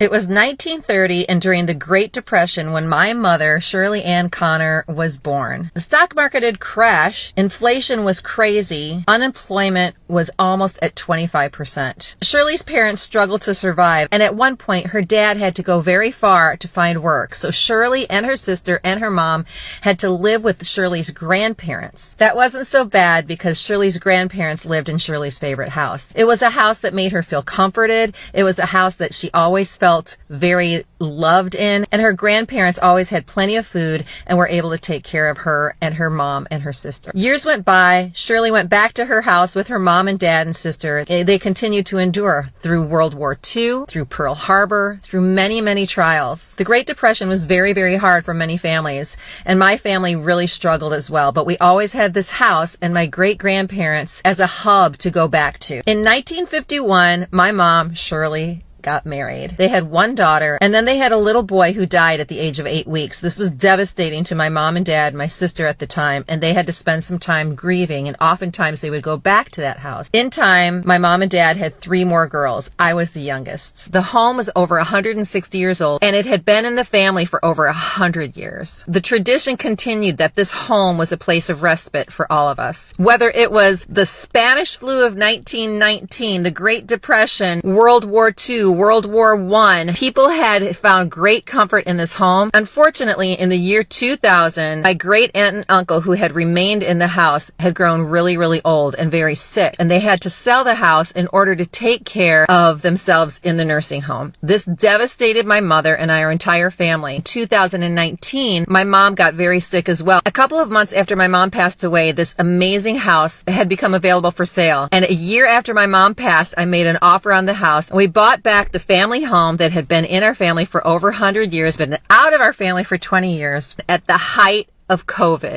It was 1930 and during the Great Depression when my mother, Shirley Ann Connor, was born. The stock market had crashed, inflation was crazy, unemployment was almost at 25%. Shirley's parents struggled to survive, and at one point her dad had to go very far to find work, so Shirley and her sister and her mom had to live with Shirley's grandparents. That wasn't so bad because Shirley's grandparents lived in Shirley's favorite house. It was a house that made her feel comforted. It was a house that she always felt very loved in, and her grandparents always had plenty of food and were able to take care of her and her mom and her sister. Years went by. Shirley went back to her house with her mom and dad and sister. They continued to endure through World War II, through Pearl Harbor, through many, many trials. The Great Depression was very, very hard for many families, and my family really struggled as well, but we always had this house and my great-grandparents as a hub to go back to. In 1951, my mom, Shirley, got married. They had one daughter, and then they had a little boy who died at the age of 8 weeks. This was devastating to my mom and dad, my sister at the time, and they had to spend some time grieving, and oftentimes they would go back to that house. In time, my mom and dad had 3 more girls. I was the youngest. The home was over 160 years old, and it had been in the family for over 100 years. The tradition continued that this home was a place of respite for all of us. Whether it was the Spanish flu of 1919, the Great Depression, World War II, World War I, people had found great comfort in this home. Unfortunately, in the year 2000, my great aunt and uncle who had remained in the house had grown really, really old and very sick, and they had to sell the house in order to take care of themselves in the nursing home. This devastated my mother and our entire family. In 2019, my mom got very sick as well. A couple of months after my mom passed away, this amazing house had become available for sale, and a year after my mom passed, I made an offer on the house, and we bought back the family home that had been in our family for over 100 years, been out of our family for 20 years at the height of COVID.